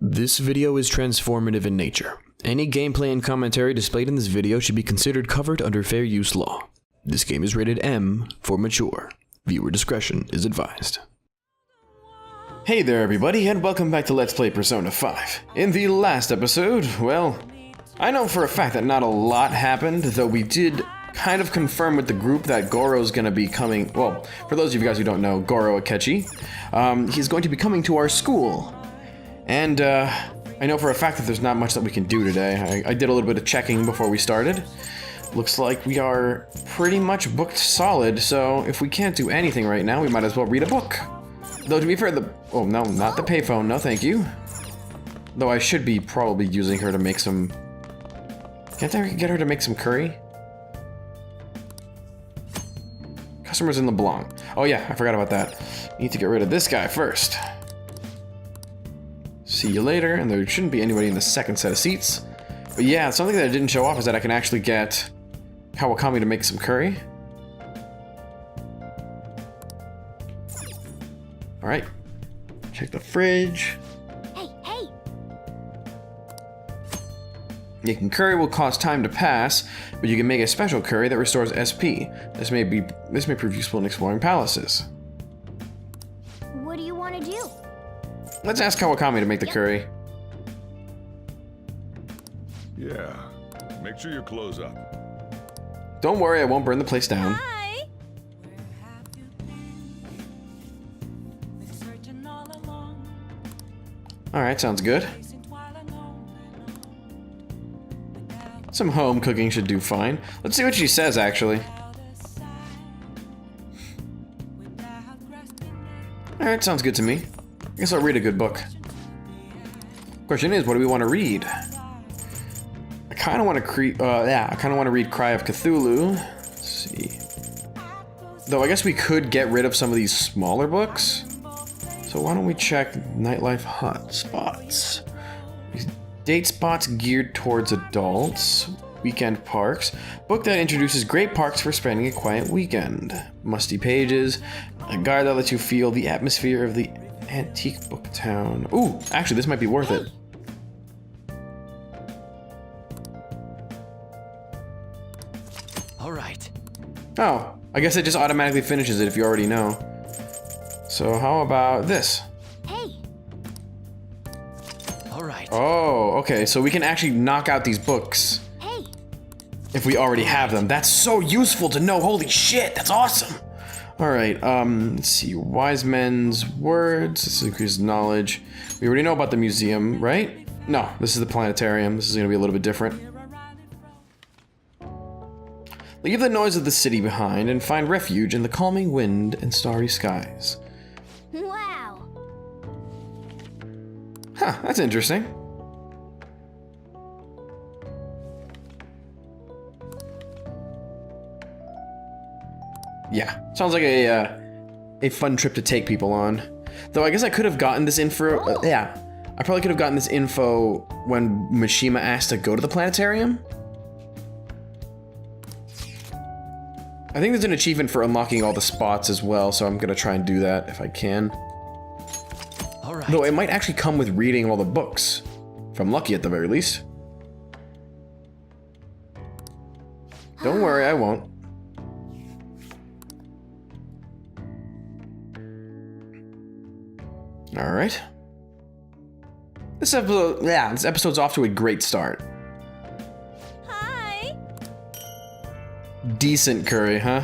This video is transformative in nature. Any gameplay and commentary displayed in this video should be considered covered under fair use law. This game is rated M for mature. Viewer discretion is advised. Hey there everybody, and welcome back to Let's Play Persona 5. In the last episode, well, I know for a fact that not a lot happened, though we did kind of confirm with the group that Goro's gonna be coming, well, for those of you guys who don't know, Goro Aketchi, he's going to be coming to our school. And I know for a fact that there's not much that we can do today. I did a little bit of checking before we started. Looks like we are pretty much booked solid, so if we can't do anything right now, we might as well read a book. Though to be fair, oh no, not the payphone, no thank you. Though I should be probably using her to make some... Can't I get her to make some curry? Customers in LeBlanc. Oh yeah, I forgot about that. Need to get rid of this guy first. See you later, and there shouldn't be anybody in the second set of seats. But yeah, something that I didn't show off is that I can actually get Kawakami to make some curry. Alright, check the fridge. Hey! Making curry will cause time to pass, but you can make a special curry that restores SP. This may prove useful in exploring palaces. What do you want to do? Let's ask Kawakami to make the curry. Yeah, make sure your clothes up. Don't worry, I won't burn the place down. Hi! Alright, sounds good. Some home cooking should do fine. Let's see what she says, actually. Alright, sounds good to me. I guess I'll read a good book. Question is, what do we want to read? I kind of want to read Cry of Cthulhu. Let's see. Though I guess we could get rid of some of these smaller books. So why don't we check Nightlife Hotspots? Date spots geared towards adults. Weekend parks. Book that introduces great parks for spending a quiet weekend. Musty pages. A guide that lets you feel the atmosphere of the antique book town. Ooh, actually this might be worth it. Alright. Oh, I guess it just automatically finishes it if you already know. So how about this? Hey! Alright. Oh, okay, so we can actually knock out these books. Hey! If we already have them. That's so useful to know, holy shit, that's awesome! Alright, let's see, wise men's words, this increases knowledge. We already know about the museum, right? No, this is the planetarium, this is gonna be a little bit different. Leave the noise of the city behind and find refuge in the calming wind and starry skies. Wow! Huh, that's interesting. Yeah, sounds like a fun trip to take people on. Though I guess I could have gotten this info, I probably could have gotten this info when Mishima asked to go to the planetarium. I think there's an achievement for unlocking all the spots as well, so I'm gonna try and do that if I can. Alright. Though it might actually come with reading all the books, if I'm lucky at the very least. Don't worry, I won't. Alright. This episode's off to a great start. Hi! Decent curry, huh?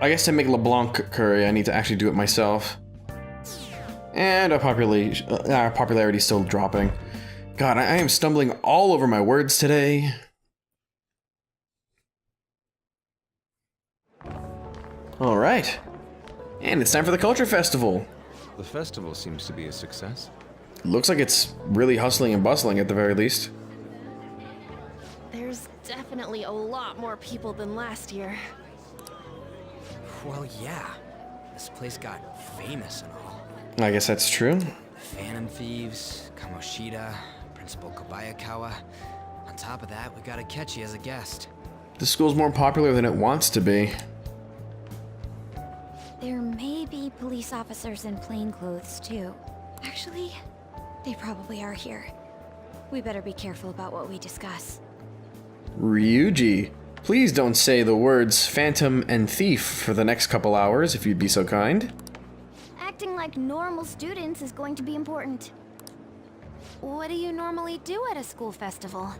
I guess to make LeBlanc curry, I need to actually do it myself. And our popularity is still dropping. God, I am stumbling all over my words today. Alright. And it's time for the Culture Festival. The festival seems to be a success. Looks like it's really hustling and bustling at the very least. There's definitely a lot more people than last year. Well, yeah. This place got famous and all. I guess that's true. Phantom Thieves, Kamoshida, Principal Kobayakawa. On top of that, we got Aketchi as a guest. The school's more popular than it wants to be. There may be be police officers in plainclothes, too. Actually, they probably are here. We better be careful about what we discuss. Ryuji, please don't say the words phantom and thief for the next couple hours, if you'd be so kind. Acting like normal students is going to be important. What do you normally do at a school festival?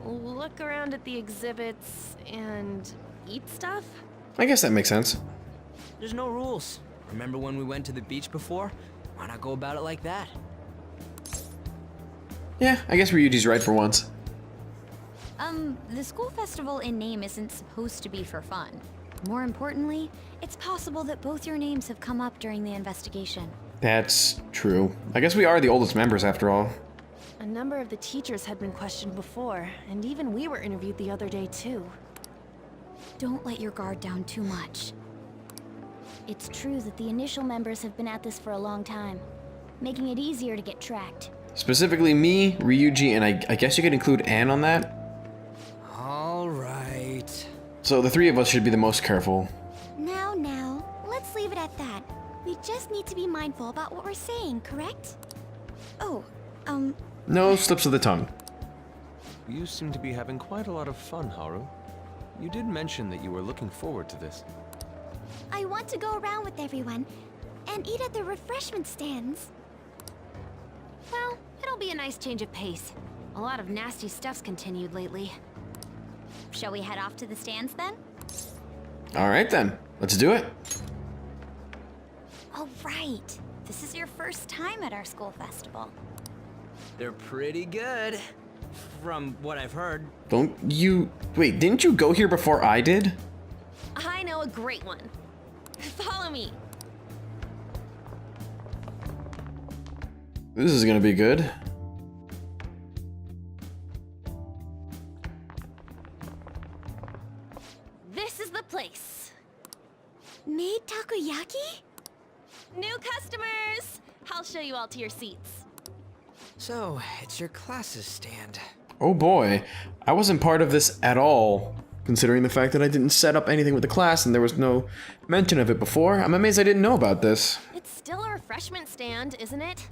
Look around at the exhibits and eat stuff? I guess that makes sense. There's no rules. Remember when we went to the beach before? Why not go about it like that? Yeah, I guess Ryuji's right for once. The school festival in name isn't supposed to be for fun. More importantly, it's possible that both your names have come up during the investigation. That's true. I guess we are the oldest members after all. A number of the teachers had been questioned before, and even we were interviewed the other day too. Don't let your guard down too much. It's true that the initial members have been at this for a long time, making it easier to get tracked. Specifically me, Ryuji, and I guess you could include Anne on that. All right. So the three of us should be the most careful. Now, let's leave it at that. We just need to be mindful about what we're saying, correct? Oh, No slips of the tongue. You seem to be having quite a lot of fun, Haru. You did mention that you were looking forward to this. I want to go around with everyone and eat at the refreshment stands. Well, it'll be a nice change of pace. A lot of nasty stuff's continued lately. Shall we head off to the stands then? Alright then, let's do it. Oh, right. This is your first time at our school festival. They're pretty good, from what I've heard. Wait, didn't you go here before I did? I know a great one. Follow me. This is gonna be good. This is the place. Made takoyaki? New customers! I'll show you all to your seats. So, it's your class's stand. Oh boy, I wasn't part of this at all, considering the fact that I didn't set up anything with the class and there was no mention of it before. I'm amazed I didn't know about this. It's still a refreshment stand, isn't it?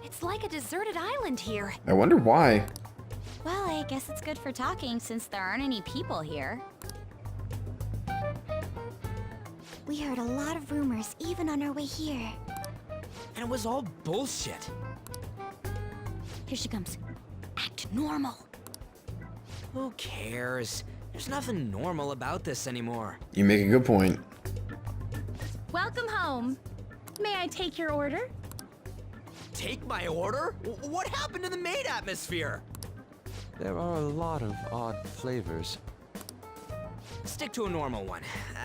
It's like a deserted island here. I wonder why. Well, I guess it's good for talking since there aren't any people here. We heard a lot of rumors even on our way here. And it was all bullshit. Here she comes. Act normal. Who cares? There's nothing normal about this anymore. You make a good point. Welcome home. May I take your order? Take my order? What happened to the maid atmosphere? There are a lot of odd flavors. Stick to a normal one.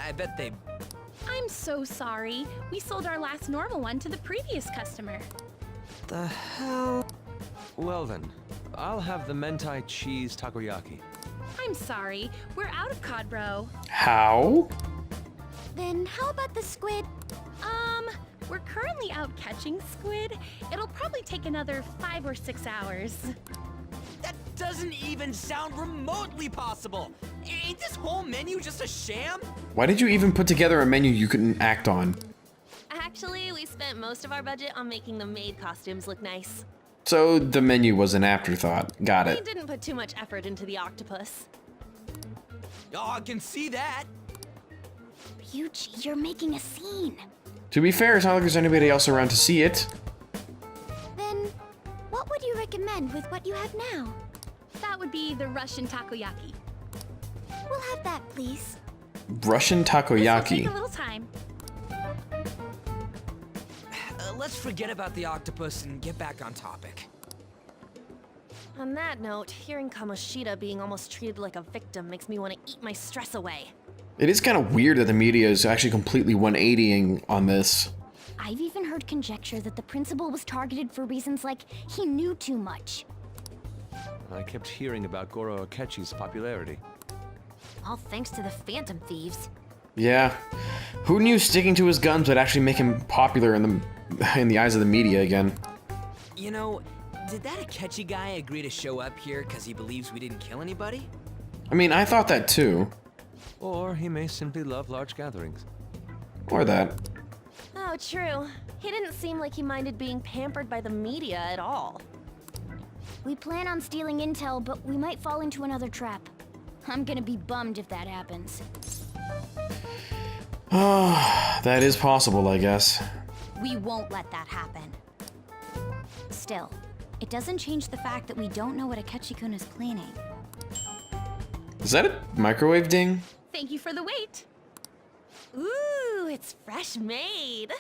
I bet they... I'm so sorry. We sold our last normal one to the previous customer. The hell? Well then, I'll have the mentai cheese takoyaki. I'm sorry. We're out of cod bro. How? Then how about the squid? We're currently out catching squid. It'll probably take another 5 or 6 hours. That doesn't even sound remotely possible. Ain't this whole menu just a sham? Why did you even put together a menu you couldn't act on? Actually, we spent most of our budget on making the maid costumes look nice. So the menu was an afterthought. Got We it. didn't put too much effort into the octopus. Oh, I can see that. Ryuji, you're making a scene. To be fair, it's not like there's anybody else around to see it. Then, what would you recommend with what you have now? That would be the Russian takoyaki. We'll have that, please. Russian This will take takoyaki. a little time. Let's forget about the octopus and get back on topic. On that note, hearing Kamoshida being almost treated like a victim makes me want to eat my stress away. It is kind of weird that the media is actually completely 180ing on this. I've even heard conjecture that the principal was targeted for reasons like he knew too much. I kept hearing about Goro Aketchi's popularity. All thanks to the Phantom Thieves. Yeah. Who knew sticking to his guns would actually make him popular in the eyes of the media again? You know, did that Aketchi guy agree to show up here because he believes we didn't kill anybody? I mean, I thought that too. Or he may simply love large gatherings. Or that. Oh, true. He didn't seem like he minded being pampered by the media at all. We plan on stealing intel, but we might fall into another trap. I'm gonna be bummed if that happens. That is possible, I guess. We won't let that happen. Still, it doesn't change the fact that we don't know what Aketchi-kun is planning. Is that a microwave ding? Thank you for the wait. Ooh, it's fresh made.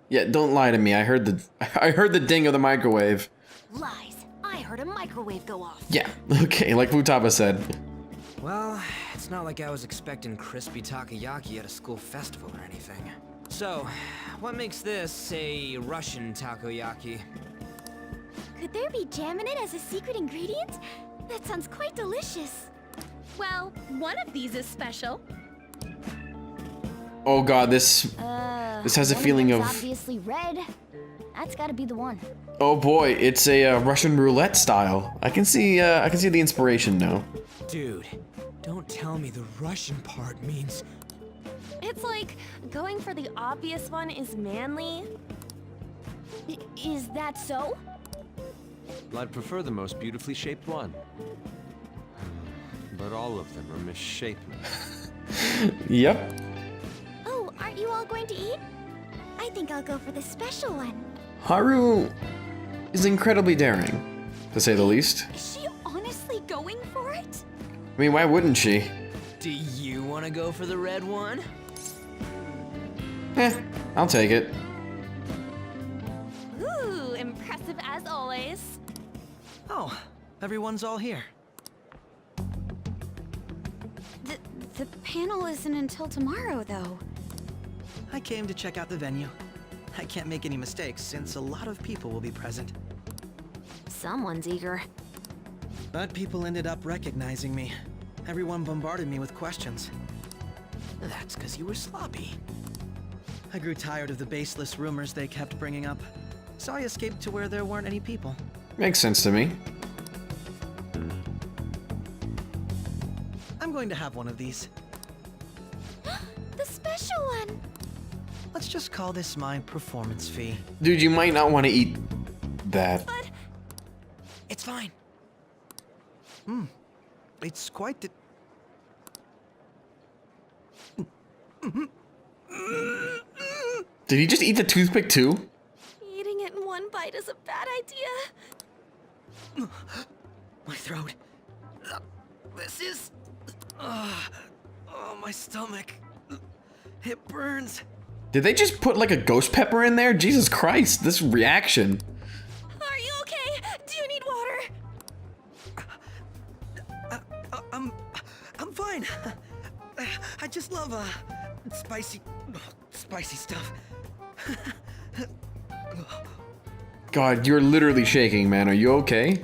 Yeah, don't lie to me. I heard the ding of the microwave. Lies. I heard a microwave go off. Yeah, okay, like Futaba said. Well, it's not like I was expecting crispy takoyaki at a school festival or anything. So, what makes this a Russian takoyaki? Could there be jam in it as a secret ingredient? That sounds quite delicious. Well, one of these is special. Oh god, this has a One feeling them's of... obviously red. That's gotta be the one. Oh boy, it's a Russian roulette style. I can see the inspiration now. Dude, don't tell me the Russian part means... It's like going for the obvious one is manly. Is that so? Well, I'd prefer the most beautifully shaped one. But all of them are misshapen. Yep. Oh, aren't you all going to eat? I think I'll go for the special one. Haru is incredibly daring, to say the least. Is she honestly going for it? I mean, why wouldn't she? Do you want to go for the red one? I'll take it. Ooh, impressive as always. Oh, everyone's all here. The panel isn't until tomorrow, though. I came to check out the venue. I can't make any mistakes since a lot of people will be present. Someone's eager. But people ended up recognizing me. Everyone bombarded me with questions. That's because you were sloppy. I grew tired of the baseless rumors they kept bringing up, so I escaped to where there weren't any people. Makes sense to me. I'm going to have one of these. The special one! Let's just call this my performance fee. Dude, you might not want to eat that. It's fine. It's quite the... Did he just eat the toothpick too? Eating it in one bite is a bad idea. My throat. This is... oh, my stomach. It burns. Did they just put like a ghost pepper in there? Jesus Christ, this reaction. Are you okay? Do you need water? I'm fine. I just love, spicy stuff. God, you're literally shaking, man. Are you okay?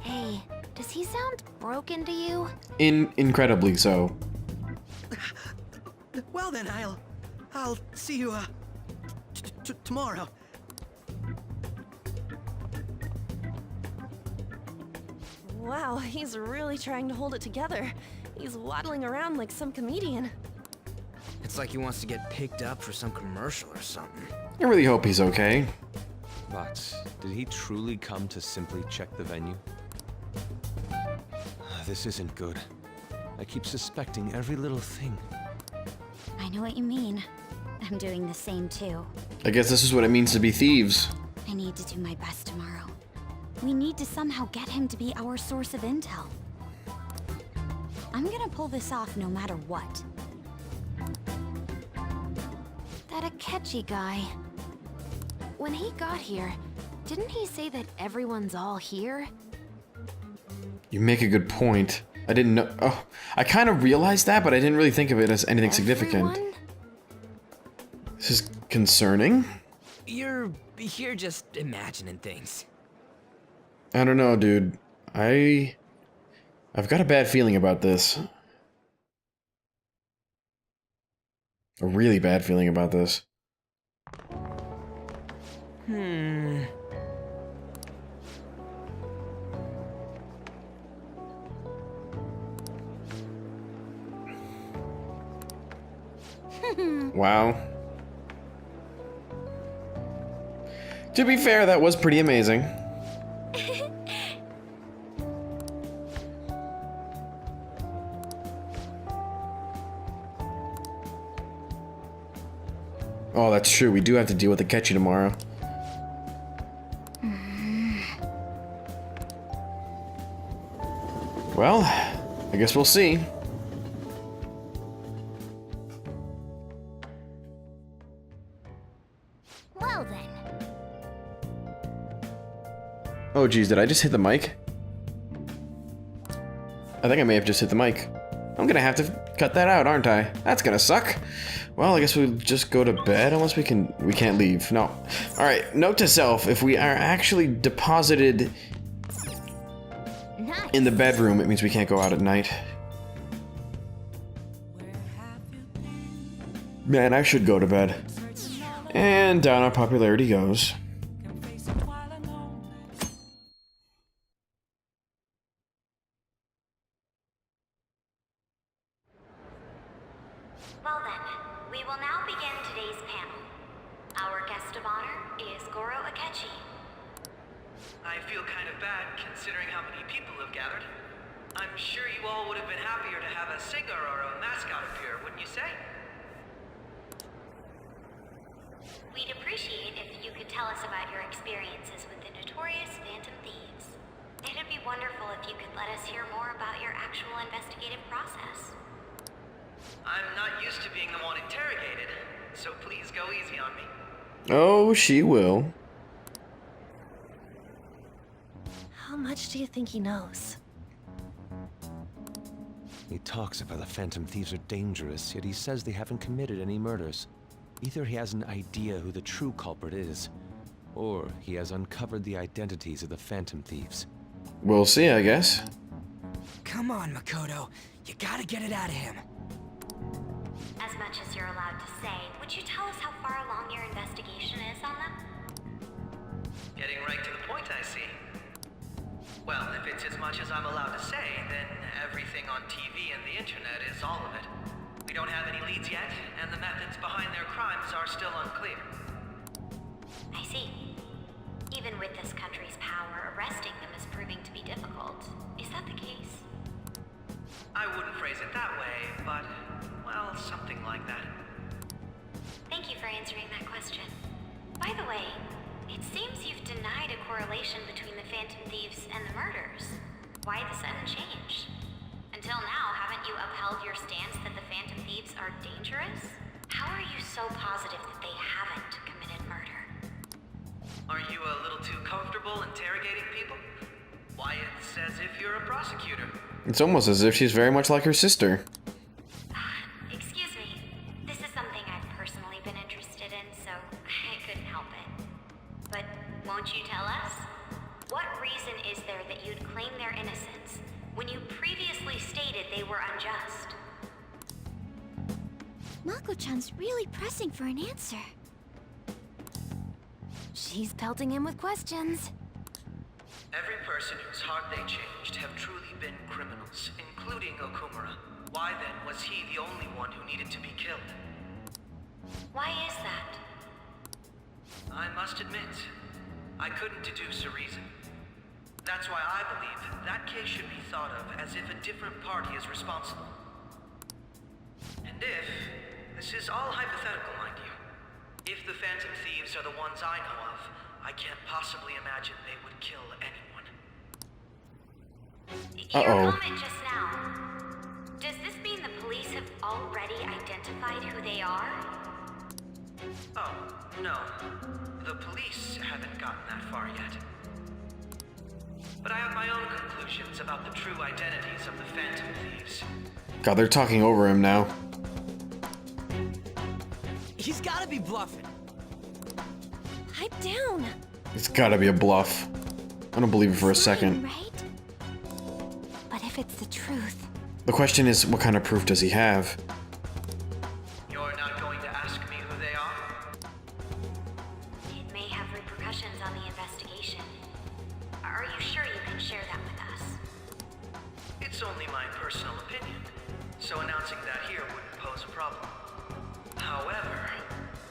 Hey, does he sound broken to you? Incredibly so. Well then, I'll see you, tomorrow. Wow, he's really trying to hold it together. He's waddling around like some comedian. It's like he wants to get picked up for some commercial or something. I really hope he's okay. But did he truly come to simply check the venue? This isn't good. I keep suspecting every little thing. I know what you mean. I'm doing the same too. I guess this is what it means to be thieves. I need to do my best tomorrow. We need to somehow get him to be our source of intel. I'm gonna pull this off no matter what. That Aketchi guy. When he got here, didn't he say that everyone's all here? You make a good point. I didn't know. Oh, I kind of realized that, but I didn't really think of it as anything significant. Everyone? This is concerning. You're just imagining things. I don't know, dude. I've got a bad feeling about this. A really bad feeling about this. Wow. To be fair, that was pretty amazing. Oh, that's true. We do have to deal with Aketchi tomorrow. Well, I guess we'll see. Well then. Oh geez, did I just hit the mic? I think I may have just hit the mic. I'm gonna have to cut that out, aren't I? That's gonna suck. Well, I guess we'll just go to bed unless we can't leave. No. Alright, note to self, if we are actually deposited in the bedroom, it means we can't go out at night. Man, I should go to bed. And down our popularity goes. Well then, we will now begin today's panel. Our guest of honor is Aketchi. I feel kind of bad considering how many people have gathered. I'm sure you all would have been happier to have a singer or a mascot appear, wouldn't you say? We'd appreciate if you could tell us about your experiences with the notorious Phantom Thieves. It'd be wonderful if you could let us hear more about your actual investigative process. I'm not used to being the one interrogated, so please go easy on me. Oh, she will. How much do you think he knows? He talks about the Phantom Thieves are dangerous, yet he says they haven't committed any murders. Either he has an idea who the true culprit is, or he has uncovered the identities of the Phantom Thieves. We'll see, I guess. Come on, Makoto. You gotta get it out of him. As much as you're allowed to say, would you tell us how far along your investigation is on them? Getting right to the point, I see. Well, if it's as much as I'm allowed to say, then everything on TV and the internet is all of it. We don't have any leads yet, and the methods behind their crimes are still unclear. I see. Even with this country's power, arresting them is proving to be difficult. Is that the case? I wouldn't phrase it that way, but, well, something like that. Thank you for answering that question. By the way, it seems you've denied a correlation between the Phantom Thieves and the murders. Why the sudden change? Until now, haven't you upheld your stance that the Phantom Thieves are dangerous? How are you so positive that they haven't committed murder? Aren't you a little too comfortable interrogating people? Why, it's as if you're a prosecutor. It's almost as if she's very much like her sister. Excuse me. This is something I've personally been interested in, so I couldn't help it. But won't you tell us? What reason is there that you'd claim their innocence when you previously stated they were unjust? Mako-chan's really pressing for an answer. She's pelting him with questions. Every person whose heart they changed have truly been criminals, including Okumura. Why then was he the only one who needed to be killed? Why is that? I must admit, I couldn't deduce a reason. That's why I believe that case should be thought of as if a different party is responsible. And if, this is all hypothetical, mind you, if the Phantom Thieves are the ones I know of, I can't possibly imagine they would kill anyone. Your comment just now, does this mean the police have already identified who they are? Oh, no. The police haven't gotten that far yet. But I have my own conclusions about the true identities of the Phantom Thieves. God, they're talking over him now. He's gotta be bluffing. Pipe down. It's gotta be a bluff. I don't believe it for a second. Right? But if it's the truth... The question is, what kind of proof does he have? You're not going to ask me who they are? It may have repercussions on the investigation. Are you sure you can share that with us? It's only my personal opinion, so announcing that here wouldn't pose a problem. However,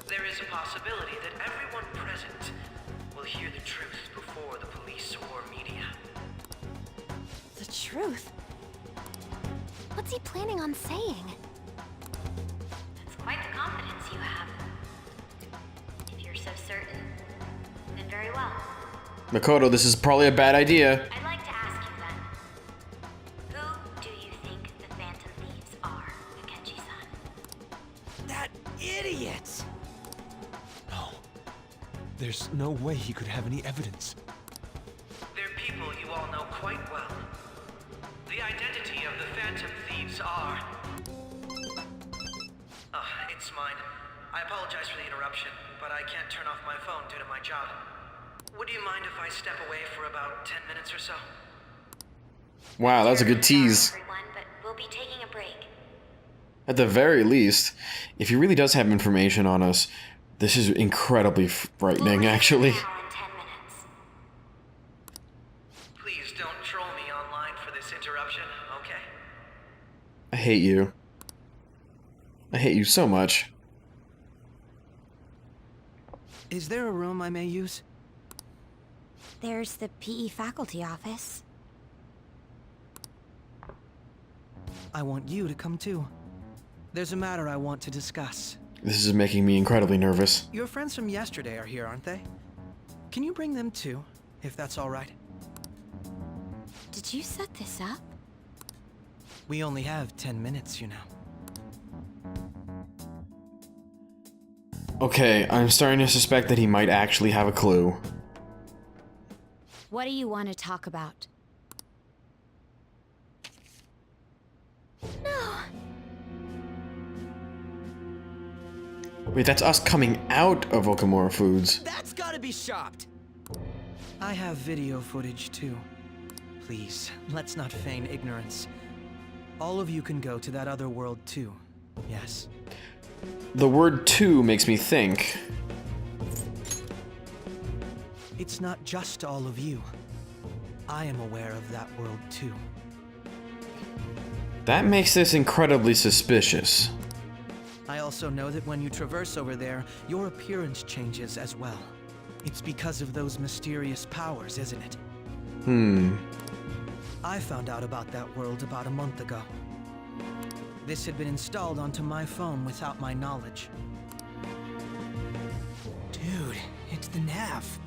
there is a possibility that everyone present will hear the truth before the police or media. The truth? What's he planning on saying? That's quite the confidence you have. If you're so certain, then very well. Makoto, this is probably a bad idea. I'd like to ask you then. Who do you think the Phantom Thieves are, Aketchi-san? That idiot! No. There's no way he could have any evidence. They're people you all know quite well. The identity of the Phantom Thieves are... it's mine. I apologize for the interruption, but I can't turn off my phone due to my job. Would you mind if I step away for about 10 minutes or so? Wow, that's a good tease. Everyone, but we'll be taking a break. At the very least, if he really does have information on us, this is incredibly frightening, actually. Now in 10 minutes. Please don't troll me online for this interruption, okay? I hate you. I hate you so much. Is there a room I may use? There's the PE faculty office. I want you to come too. There's a matter I want to discuss. This is making me incredibly nervous. Your friends from yesterday are here, aren't they? Can you bring them too, if that's all right? Did you set this up? We only have 10 minutes, you know. Okay, I'm starting to suspect that he might actually have a clue. What do you want to talk about? No. Wait, that's us coming out of Okamura Foods. That's gotta be shopped! I have video footage too. Please, let's not feign ignorance. All of you can go to that other world too. Yes. The word "two" makes me think. It's not just all of you. I am aware of that world too. That makes this incredibly suspicious. I also know that when you traverse over there, your appearance changes as well. It's because of those mysterious powers, isn't it? I found out about that world about a month ago. This had been installed onto my phone without my knowledge. Dude, it's the nav.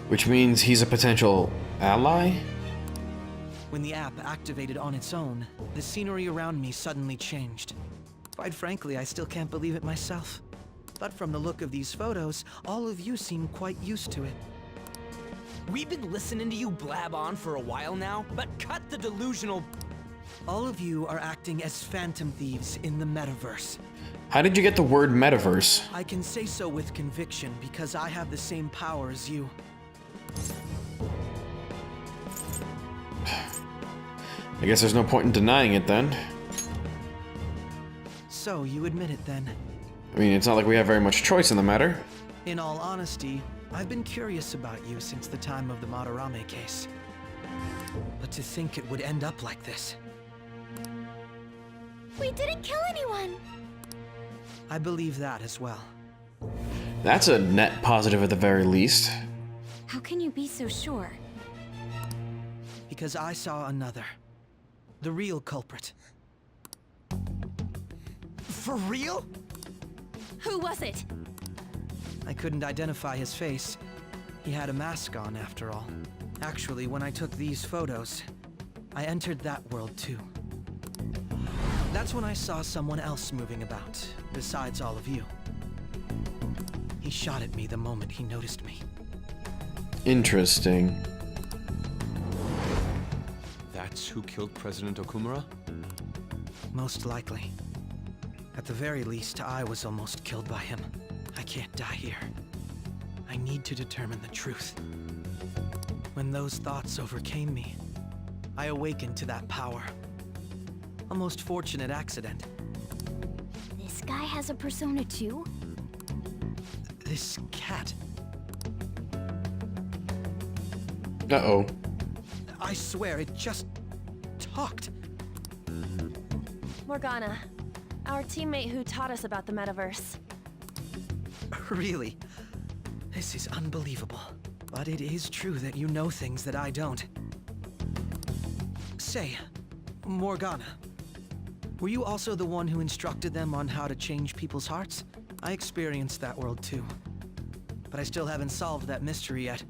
Which means he's a potential ally? When the app activated on its own, the scenery around me suddenly changed. Quite frankly, I still can't believe it myself. But from the look of these photos, all of you seem quite used to it. We've been listening to you blab on for a while now, but cut the delusional... All of you are acting as Phantom Thieves in the metaverse. How did you get the word metaverse? I can say so with conviction because I have the same power as you. I guess there's no point in denying it then. So you admit it then. I mean, it's not like we have very much choice in the matter. In all honesty, I've been curious about you since the time of the Madarame case. But to think it would end up like this. We didn't kill anyone! I believe that as well. That's a net positive at the very least. How can you be so sure? Because I saw another. The real culprit. For real? Who was it? I couldn't identify his face. He had a mask on, after all. Actually, when I took these photos, I entered that world too. That's when I saw someone else moving about, besides all of you. He shot at me the moment he noticed me. Interesting. That's who killed President Okumura? Most likely. At the very least, I was almost killed by him. I can't die here. I need to determine the truth. When those thoughts overcame me, I awakened to that power. A most fortunate accident. This guy has a persona too? This cat. Uh-oh. I swear, it just talked. Morgana, Our teammate who taught us about the metaverse. Really? This is unbelievable. But it is true that you know things that I don't. Say, Morgana, were you also the one who instructed them on how to change people's hearts? I experienced that world too. But I still haven't solved that mystery yet.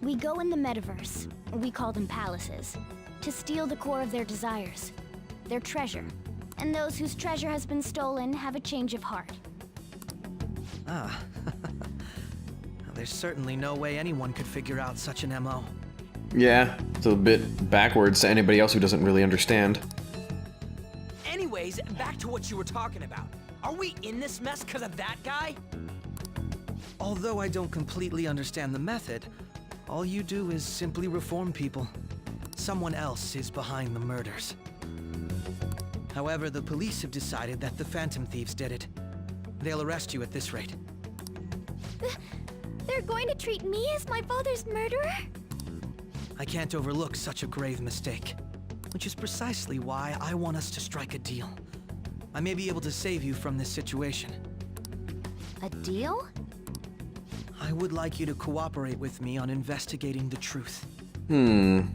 We go in the metaverse, we call them palaces, to steal the core of their desires, their treasure. And those whose treasure has been stolen have a change of heart. Ah. There's certainly no way anyone could figure out such an MO. Yeah, it's a bit backwards to anybody else who doesn't really understand. Anyways, back to what you were talking about. Are we in this mess because of that guy? Although I don't completely understand the method, all you do is simply reform people. Someone else is behind the murders. However, the police have decided that the Phantom Thieves did it. They'll arrest you at this rate. They're going to treat me as my father's murderer? I can't overlook such a grave mistake, which is precisely why I want us to strike a deal. I may be able to save you from this situation. A deal? I would like you to cooperate with me on investigating the truth. And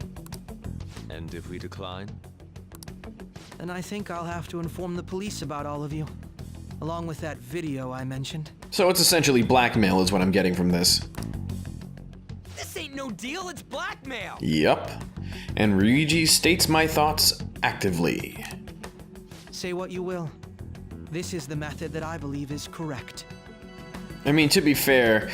if we decline? Then I think I'll have to inform the police about all of you, along with that video I mentioned. So it's essentially blackmail is what I'm getting from this. This ain't no deal, it's blackmail! Yup. And Ryuji states my thoughts actively. Say what you will. This is the method that I believe is correct. I mean, to be fair,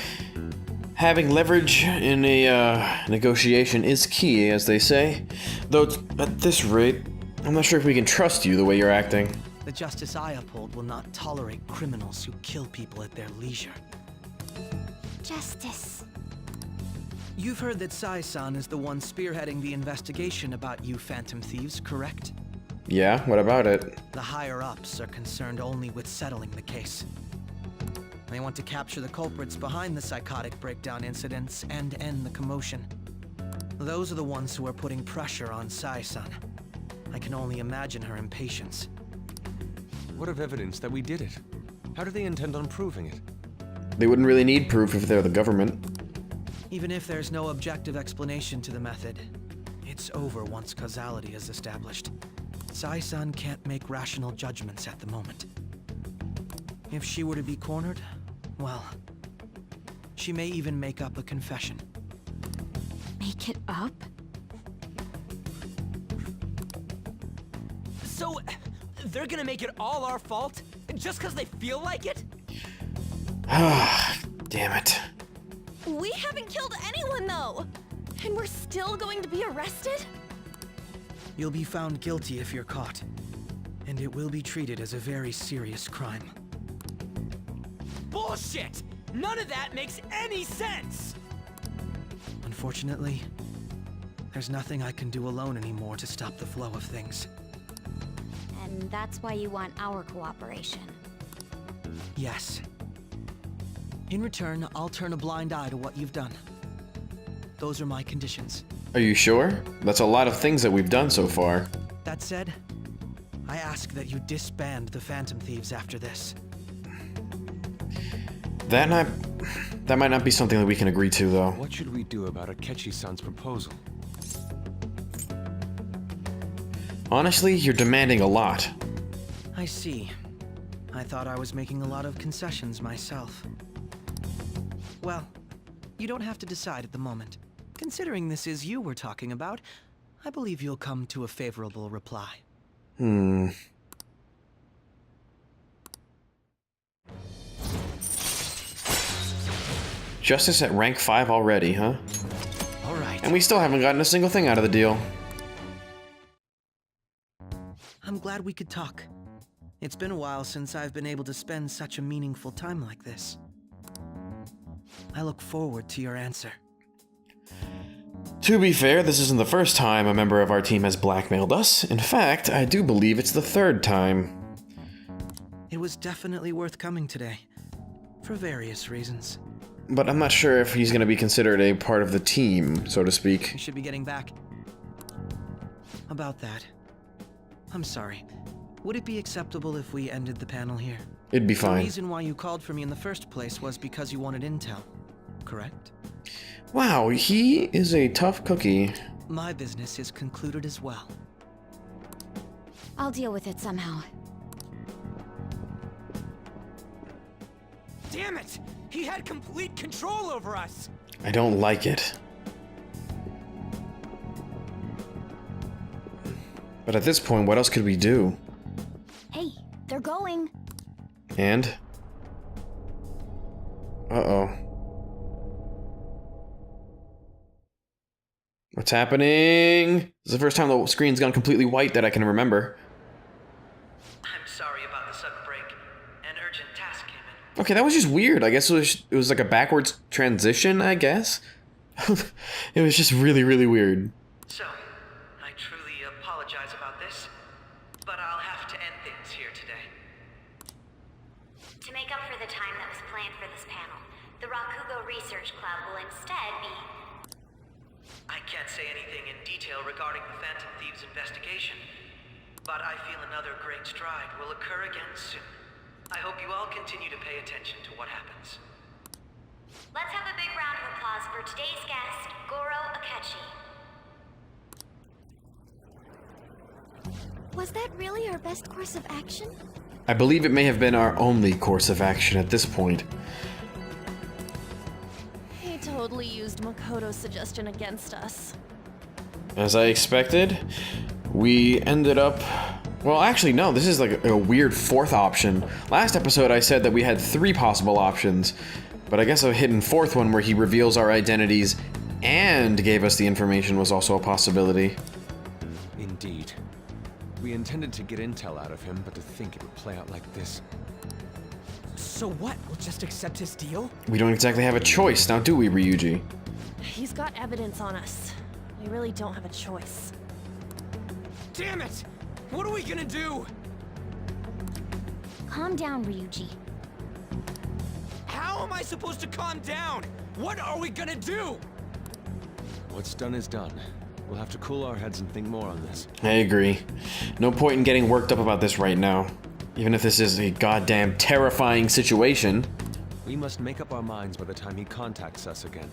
having leverage in a negotiation is key, as they say. Though at this rate, I'm not sure if we can trust you the way you're acting. The justice I uphold will not tolerate criminals who kill people at their leisure. Justice. You've heard that Sai-san is the one spearheading the investigation about you Phantom Thieves, correct? Yeah, what about it? The higher-ups are concerned only with settling the case. They want to capture the culprits behind the psychotic breakdown incidents and end the commotion. Those are the ones who are putting pressure on Sai-san. I can only imagine her impatience. What of evidence that we did it? How do they intend on proving it? They wouldn't really need proof if they're the government. Even if there's no objective explanation to the method, it's over once causality is established. Sai-san can't make rational judgments at the moment. If she were to be cornered, well, she may even make up a confession. Make it up? So, they're gonna make it all our fault? Just because they feel like it? Ah, damn it. We haven't killed anyone, though! And we're still going to be arrested? You'll be found guilty if you're caught, and it will be treated as a very serious crime. Bullshit! None of that makes any sense! Unfortunately, there's nothing I can do alone anymore to stop the flow of things. And that's why you want our cooperation. Yes. In return, I'll turn a blind eye to what you've done. Those are my conditions. Are you sure? That's a lot of things that we've done so far. That said, I ask that you disband the Phantom Thieves after this. That might not be something that we can agree to, though. What should we do about Aketchi-san's proposal? Honestly, you're demanding a lot. I see. I thought I was making a lot of concessions myself. Well, you don't have to decide at the moment. Considering this is you we're talking about, I believe you'll come to a favorable reply. Justice at rank 5 already, huh? All right. And we still haven't gotten a single thing out of the deal. I'm glad we could talk. It's been a while since I've been able to spend such a meaningful time like this. I look forward to your answer. To be fair, this isn't the first time a member of our team has blackmailed us. In fact, I do believe it's the third time. It was definitely worth coming today, for various reasons. But I'm not sure if he's going to be considered a part of the team, so to speak. We should be getting back. About that. I'm sorry. would it be acceptable if we ended the panel here? It'd be The fine. reason why you called for me in the first place was because you wanted intel, correct? Wow, he is a tough cookie. My business is concluded as well. I'll deal with it somehow. Damn it! He had complete control over us! I don't like it. But at this point, what else could we do? Hey, they're going. And? Uh-oh. What's happening? This is the first time the screen's gone completely white that I can remember. I'm sorry about the sudden break. An urgent task came in. Okay, that was just weird. I guess it was like a backwards transition, I guess? It was just really, really weird. So, I truly apologize about this, but I'll have to end things here today. To make up for the time that was planned for this panel, the Rakugo Research Club will instead be... I can't say anything in detail regarding the Phantom Thieves investigation, but I feel another great stride will occur again soon. I hope you all continue to pay attention to what happens. Let's have a big round of applause for today's guest, Goro Aketchi. Was that really our best course of action? I believe it may have been our only course of action at this point. He totally used Makoto's suggestion against us. As I expected, we ended up... Well, actually, no, this is like a weird fourth option. Last episode I said that we had 3 possible options, but I guess a hidden fourth one where he reveals our identities and gave us the information was also a possibility. Indeed. We intended to get intel out of him, but to think it would play out like this. So what? We'll just accept his deal? We don't exactly have a choice, now do we, Ryuji? He's got evidence on us. We really don't have a choice. Damn it! What are we gonna do? Calm down, Ryuji. How am I supposed to calm down? What are we gonna do? What's done is done. We'll have to cool our heads and think more on this. I agree. No point in getting worked up about this right now. Even if this is a goddamn terrifying situation. We must make up our minds by the time he contacts us again.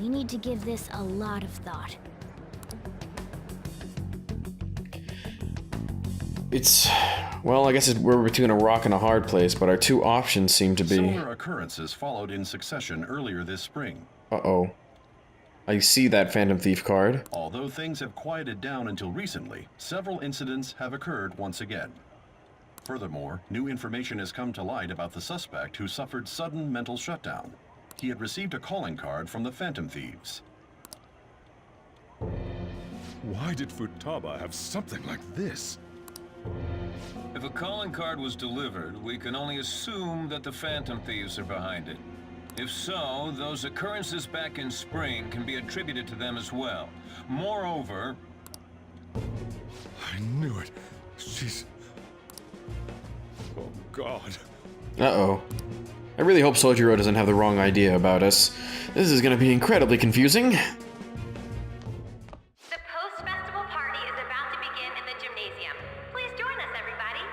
We need to give this a lot of thought. It's... Well, I guess we're between a rock and a hard place, but our 2 options seem to be... Similar occurrences followed in succession earlier this spring. Uh-oh. I see that Phantom Thief card. Although things have quieted down until recently, several incidents have occurred once again. Furthermore, new information has come to light about the suspect who suffered sudden mental shutdown. He had received a calling card from the Phantom Thieves. Why did Futaba have something like this? If a calling card was delivered, we can only assume that the Phantom Thieves are behind it. If so, those occurrences back in spring can be attributed to them as well. Moreover... I knew it. She's... Oh, God. Uh-oh. I really hope Sojiro doesn't have the wrong idea about us. This is gonna be incredibly confusing. The post-festival party is about to begin in the gymnasium. Please join us, everybody.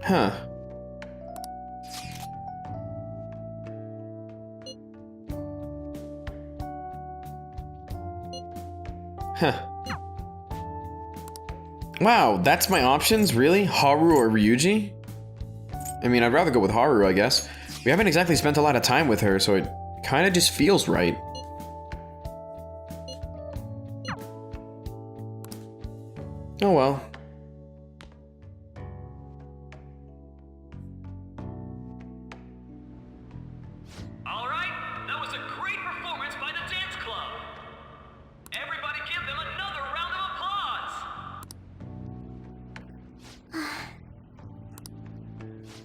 Huh. Huh. Wow, that's my options? Really? Haru or Ryuji? I mean, I'd rather go with Haru, I guess. We haven't exactly spent a lot of time with her, so it kind of just feels right. Oh well. All right, that was a great performance by the dance club. Everybody give them another round of applause.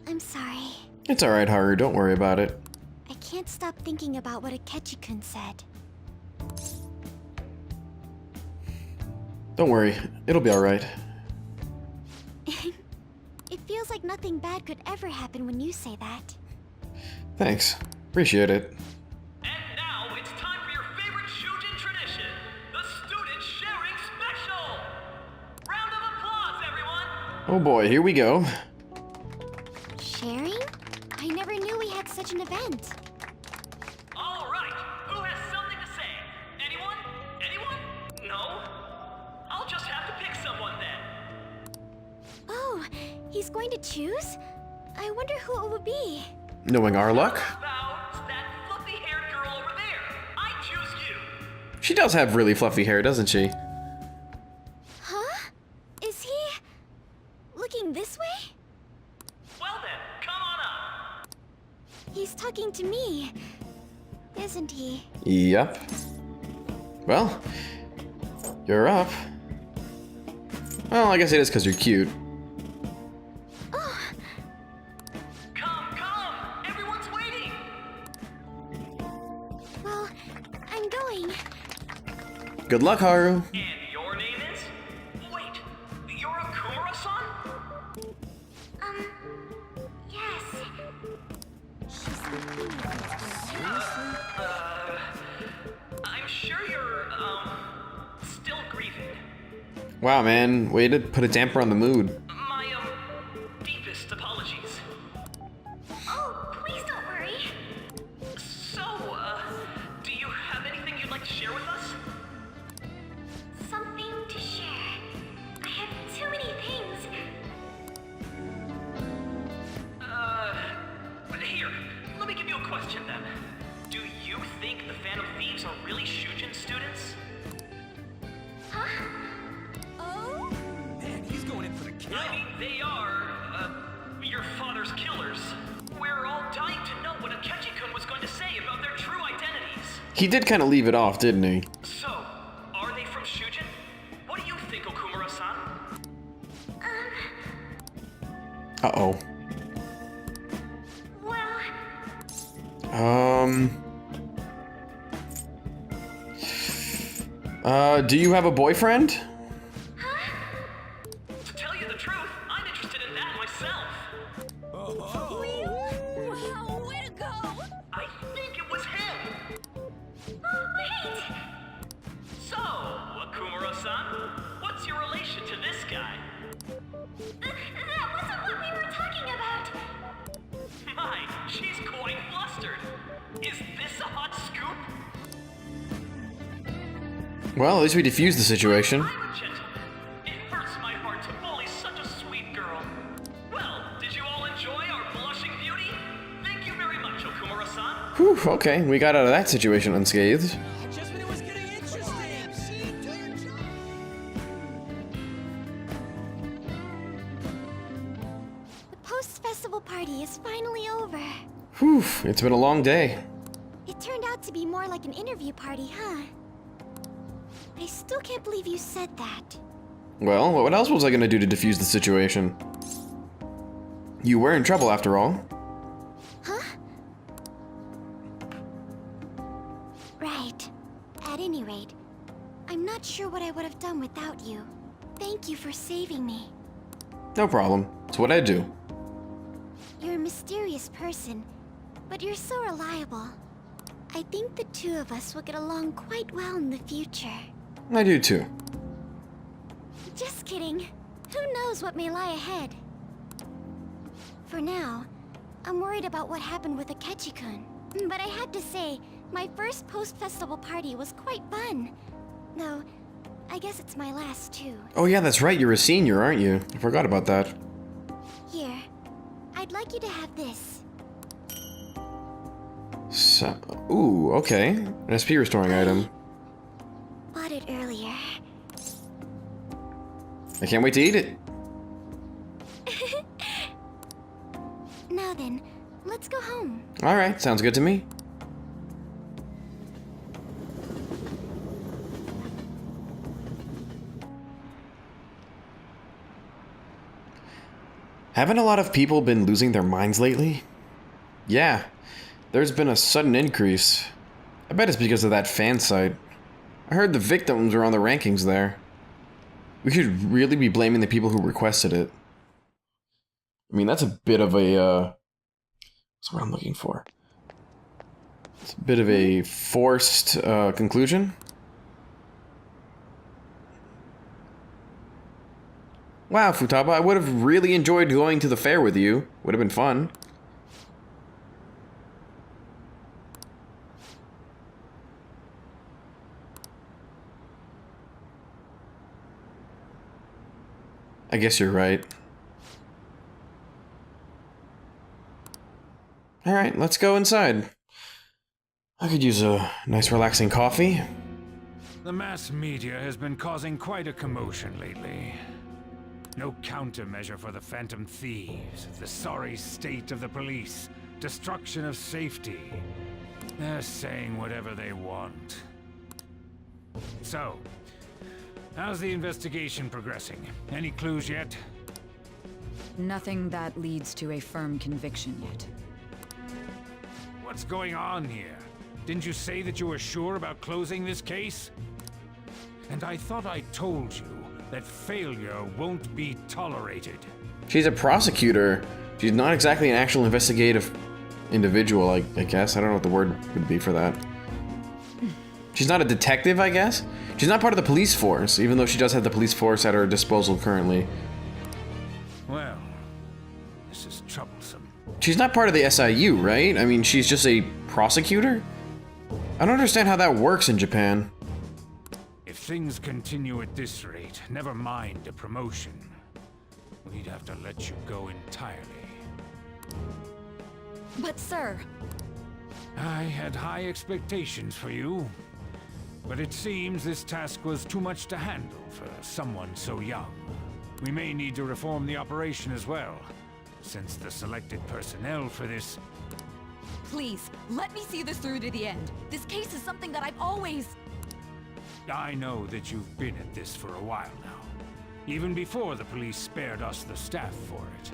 I'm sorry. It's alright, Haru, don't worry about it. I can't stop thinking about what Aketchi-kun said. Don't worry, it'll be alright. It feels like nothing bad could ever happen when you say that. Thanks. Appreciate it. And now it's time for your favorite Shujin tradition, the Student Sharing Special! Round of applause, everyone! Oh boy, here we go. Sharing? I never knew we had such an event. All right, who has something to say? Anyone? Anyone? No? I'll just have to pick someone then. Oh, he's going to choose? I wonder who it would be. Knowing our luck, About that fluffy-haired girl over there. I choose you. she does have really fluffy hair, doesn't she? Huh? Is he looking this way? Well then, come on up. He's talking to me, isn't he? Yep. Well, you're up. Well, I guess it is because you're cute. Oh, Come, everyone's waiting. well, I'm going. Good luck, Haru. And your name is? Wait, you're Akumura-san? Yes. I'm sure you're, still grieving. Wow, man. Way to put a damper on the mood. My, deepest apologies. Oh, please don't worry. So, do you have anything you'd like to share with us? Something to share. I have too many things. Here, let me give you a question then. Do you think the Phantom Thieves are really Shujin students? Huh? Oh? Man, he's going in for the kill. I mean, they are, your father's killers. We're all dying to know what Aketchi-kun was going to say about their true identities. He did kind of leave it off, didn't he? So, are they from Shujin? What do you think, Okumura-san? Uh-oh. Well, Do you have a boyfriend? To tell you the truth, I'm interested in that myself. Wow, way to go! I think it was him. wait. So, Akumura-san, what's your relation to this guy? That wasn't what we were talking about. My, she's quite flustered. Is this a hot scoop? Well, at least we defused the situation. I'm a gentleman. It hurts my heart to bully such a sweet girl. Well, did you all enjoy our blushing beauty? Thank you very much, Okumura-san. Whew, okay, we got out of that situation unscathed. Just when it was getting interesting. The post-festival party is finally over. Whew, it's been a long day. It turned out to be more like an interview party, huh? I still can't believe you said that. Well, what else was I gonna do to defuse the situation? You were in trouble after all. Huh? Right. At any rate, I'm not sure what I would have done without you. Thank you for saving me. No problem. It's what I do. You're a mysterious person, but you're so reliable. I think the two of us will get along quite well in the future. I do too. Just kidding. Who knows what may lie ahead? For now, I'm worried about what happened with Aketchi-kun. But I had to say, my first post-festival party was quite fun. Though, I guess it's my last too. Oh yeah, that's right, you're a senior, aren't you? I forgot about that. Here, I'd like you to have this. So, ooh, okay. An SP restoring item. Bought it earlier. I can't wait to eat it. Now then, let's go home. Alright, sounds good to me. Haven't a lot of people been losing their minds lately? Yeah, there's been a sudden increase. I bet it's because of that fan site. I heard the victims are on the rankings there. We should really be blaming the people who requested it. I mean, that's a bit of a, what's what I'm looking for? It's a bit of a forced conclusion. Wow, Futaba, I would have really enjoyed going to the fair with you. Would have been fun. I guess you're right. Alright, let's go inside. I could use a nice relaxing coffee. The mass media has been causing quite a commotion lately. No countermeasure for the Phantom Thieves, the sorry state of the police, destruction of safety. They're saying whatever they want. So, how's the investigation progressing? Any clues yet? Nothing that leads to a firm conviction yet. What's going on here? Didn't you say that you were sure about closing this case? And I thought I told you that failure won't be tolerated. She's a prosecutor. She's not exactly an actual investigative individual, I guess. I don't know what the word would be for that. She's not a detective, I guess? She's not part of the police force, even though she does have the police force at her disposal currently. Well, this is troublesome. She's not part of the SIU, right? I mean, she's just a prosecutor? I don't understand how that works in Japan. If things continue at this rate, never mind a promotion. We'd have to let you go entirely. But sir... I had high expectations for you. But it seems this task was too much to handle for someone so young. We may need to reform the operation as well, since the selected personnel for this... Please, let me see this through to the end. This case is something that I've always... I know that you've been at this for a while now, even before the police spared us the staff for it.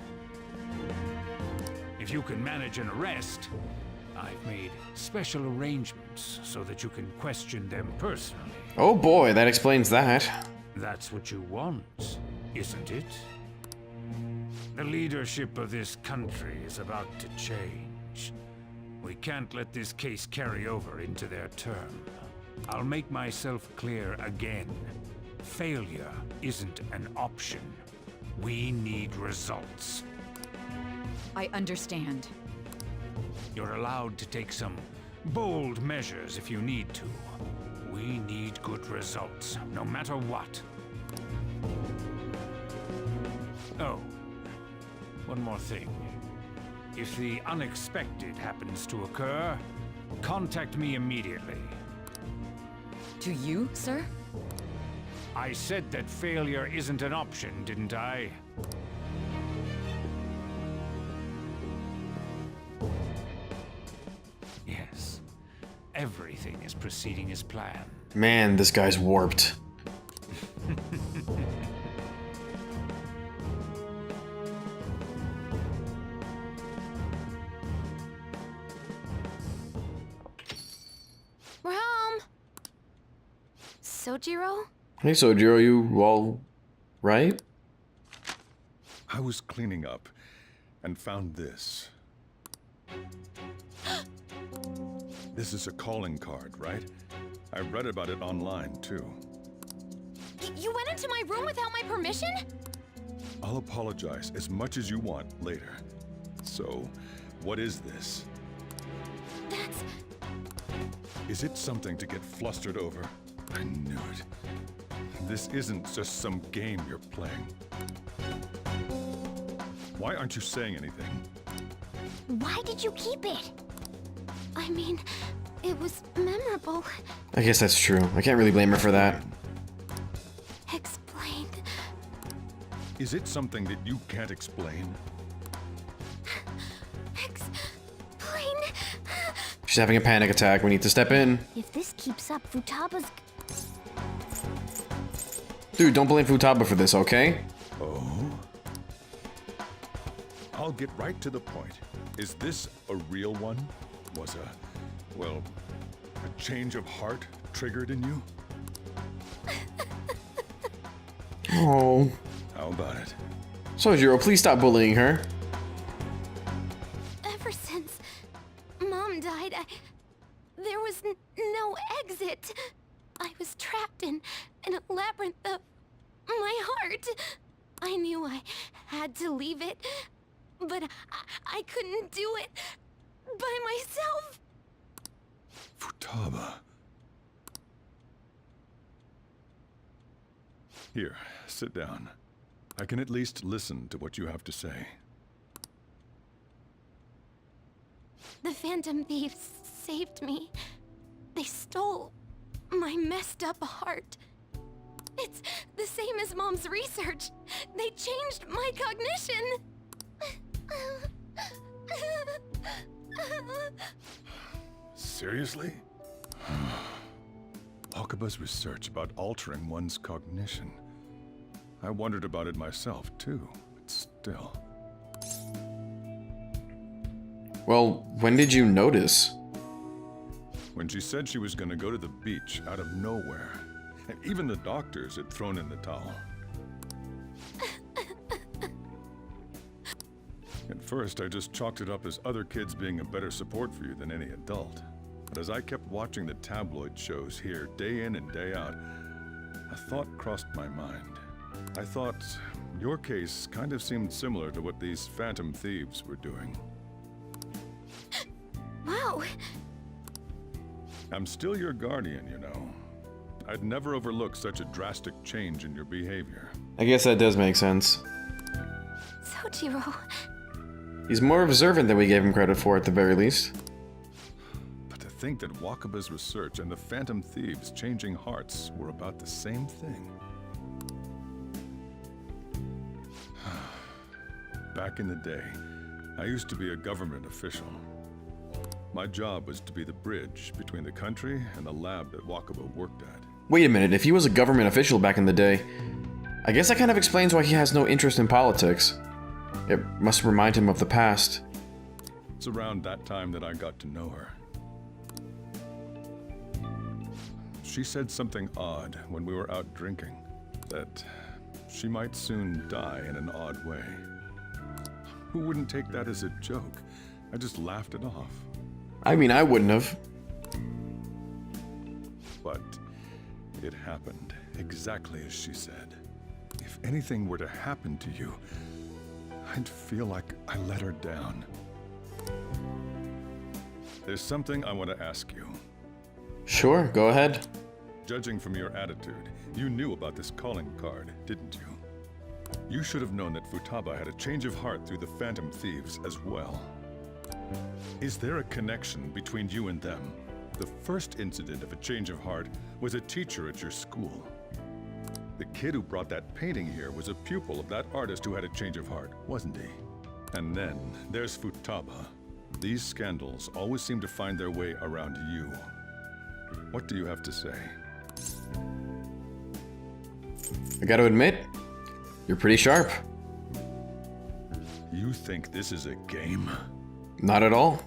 If you can manage an arrest, I've made special arrangements so that you can question them personally. Oh boy, that explains that. That's what you want, isn't it? The leadership of this country is about to change. We can't let this case carry over into their term. I'll make myself clear again. Failure isn't an option. We need results. I understand. You're allowed to take some bold measures if you need to. We need good results, no matter what. Oh, one more thing. If the unexpected happens to occur, contact me immediately. To you, sir? I said that failure isn't an option, didn't I? Yes. Everything is proceeding as planned. Man, this guy's warped. We're home. Sojiro? Hey Sojiro, you all right? I was cleaning up and found this. This is a calling card, right? I read about it online, too. You went into my room without my permission? I'll apologize as much as you want later. So, what is this? That's... Is it something to get flustered over? I knew it. This isn't just some game you're playing. Why aren't you saying anything? Why did you keep it? I mean, it was memorable. I guess that's true. I can't really blame her for that. Explain. Is it something that you can't explain? Explain. She's having a panic attack. We need to step in. If this keeps up, Futaba's... Dude, don't blame Futaba for this, okay? Oh? I'll get right to the point. Is this a real one? Was a change of heart triggered in you? Oh. How about it? Sojiro, please stop bullying her. Ever since Mom died, no exit. I was trapped in a labyrinth of my heart. I knew I had to leave it, but I couldn't do it by myself. Futaba. Here, sit down. I can at least listen to what you have to say. The Phantom Thieves saved me. They stole my messed up heart. It's the same as Mom's research. They changed my cognition. Seriously? Wakaba's research about altering one's cognition. I wondered about it myself, too, but still. Well, when did you notice? When she said she was going to go to the beach out of nowhere. And even the doctors had thrown in the towel. At first, I just chalked it up as other kids being a better support for you than any adult. But as I kept watching the tabloid shows here, day in and day out, a thought crossed my mind. I thought your case kind of seemed similar to what these Phantom Thieves were doing. Wow. I'm still your guardian, you know. I'd never overlook such a drastic change in your behavior. I guess that does make sense. Sojiro. He's more observant than we gave him credit for, at the very least. But to think that Wakaba's research and the Phantom Thieves changing hearts were about the same thing. Back in the day, I used to be a government official. My job was to be the bridge between the country and the lab that Wakaba worked at. Wait a minute, if he was a government official back in the day, I guess that kind of explains why he has no interest in politics. It must remind him of the past. It's around that time that I got to know her. She said something odd when we were out drinking, that she might soon die in an odd way. Who wouldn't take that as a joke? I just laughed it off. I mean, I wouldn't have. But it happened exactly as she said. If anything were to happen to you, I'd feel like I let her down. There's something I want to ask you. Sure, go ahead. Judging from your attitude, you knew about this calling card, didn't you? You should have known that Futaba had a change of heart through the Phantom Thieves as well. Is there a connection between you and them? The first incident of a change of heart was a teacher at your school. The kid who brought that painting here was a pupil of that artist who had a change of heart, wasn't he? And then there's Futaba. These scandals always seem to find their way around you. What do you have to say? I gotta admit, you're pretty sharp. You think this is a game? Not at all.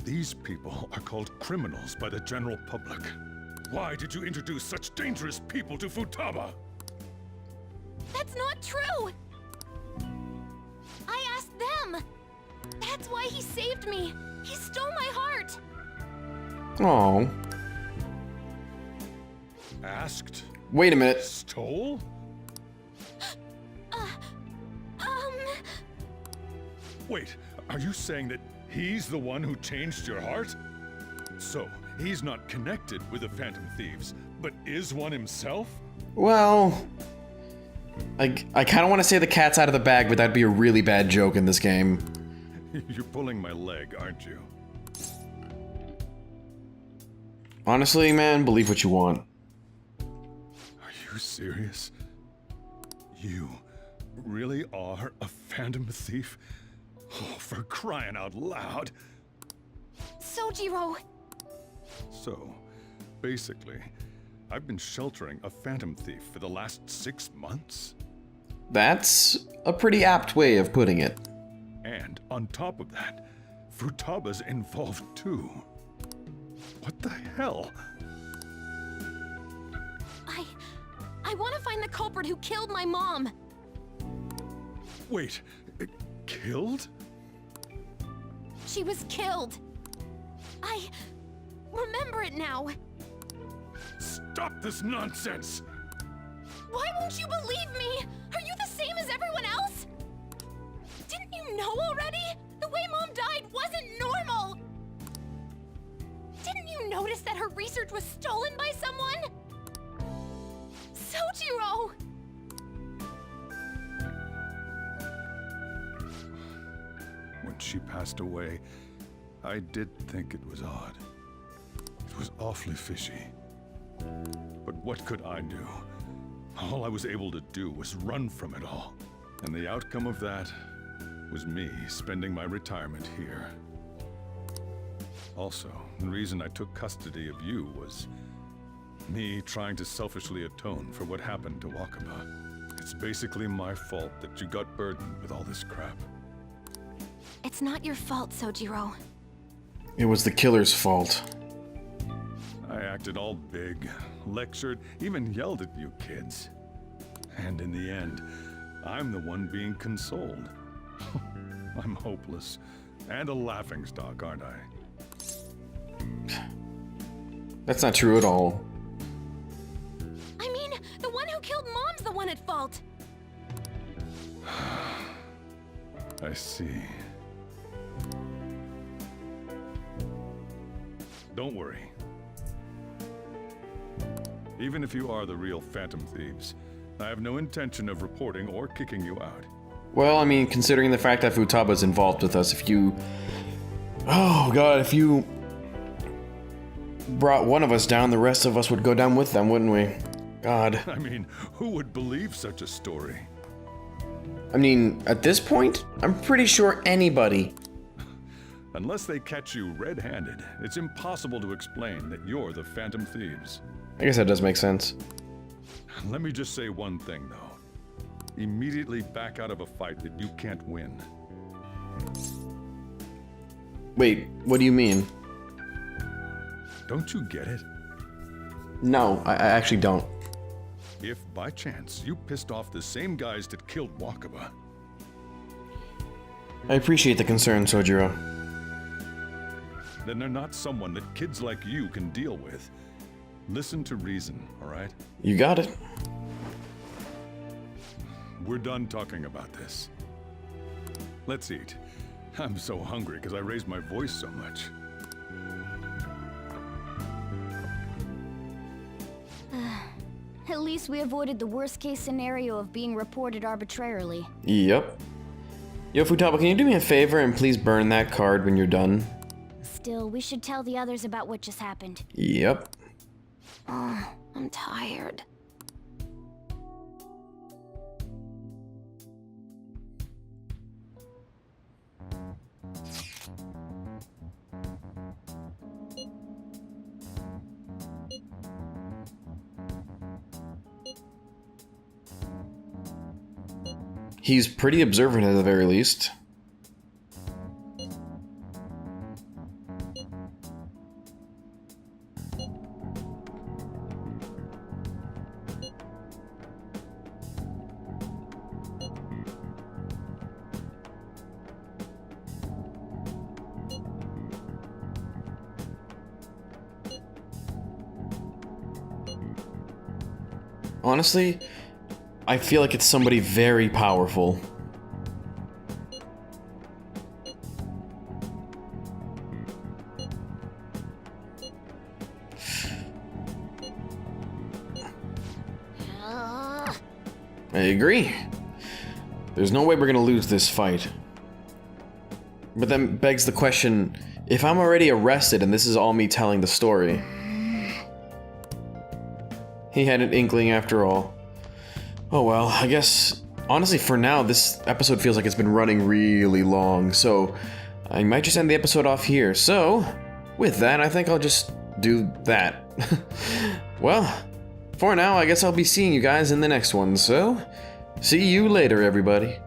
These people are called criminals by the general public. Why did you introduce such dangerous people to Futaba? That's not true! I asked them! That's why he saved me! He stole my heart! Oh. Asked? Wait a minute. Stole? Wait, are you saying that he's the one who changed your heart? So, he's not connected with the Phantom Thieves, but is one himself? Well, I kind of want to say the cat's out of the bag, but that'd be a really bad joke in this game. You're pulling my leg, aren't you? Honestly, man, believe what you want. Are you serious? You really are a Phantom Thief? Oh, for crying out loud! Sojiro! So, basically, I've been sheltering a Phantom Thief for the last 6 months? That's a pretty apt way of putting it. And on top of that, Futaba's involved too. What the hell? I want to find the culprit who killed my mom! Wait, killed? She was killed. I remember it now. Stop this nonsense! Why won't you believe me? Are you the same as everyone else? Didn't you know already? The way Mom died wasn't normal! Didn't you notice that her research was stolen by someone? Sojiro! When she passed away, I did think it was odd. It was awfully fishy. But what could I do? All I was able to do was run from it all. And the outcome of that was me spending my retirement here. Also, the reason I took custody of you was me trying to selfishly atone for what happened to Wakaba. It's basically my fault that you got burdened with all this crap. It's not your fault, Sojiro. It was the killer's fault. I acted all big, lectured, even yelled at you kids. And in the end, I'm the one being consoled. I'm hopeless. And a laughingstock, aren't I? That's not true at all. I mean, the one who killed Mom's the one at fault. I see. Don't worry. Even if you are the real Phantom Thieves, I have no intention of reporting or kicking you out. Well, I mean, considering the fact that Futaba's involved with us, if you... Oh, God, if you brought one of us down, the rest of us would go down with them, wouldn't we? God. I mean, who would believe such a story? I mean, at this point, I'm pretty sure anybody. Unless they catch you red-handed, it's impossible to explain that you're the Phantom Thieves. I guess that does make sense. Let me just say one thing, though. Immediately back out of a fight that you can't win. Wait, what do you mean? Don't you get it? No, I actually don't. If, by chance, you pissed off the same guys that killed Wakaba... I appreciate the concern, Sojiro. then they're not someone that kids like you can deal with. Listen to reason, all right? You got it. We're done talking about this. Let's eat. I'm so hungry because I raised my voice so much. At least we avoided the worst-case scenario of being reported arbitrarily. Yep. Yo, Futaba, can you do me a favor and please burn that card when you're done? Still, we should tell the others about what just happened. Yep. Oh, I'm tired. He's pretty observant at the very least. Honestly, I feel like it's somebody very powerful. I agree. There's no way we're gonna lose this fight. But then begs the question, if I'm already arrested and this is all me telling the story. He had an inkling after all. Oh well, I guess, honestly for now, this episode feels like it's been running really long, so I might just end the episode off here. So, with that, I think I'll just do that. Well, for now, I guess I'll be seeing you guys in the next one, so see you later, everybody.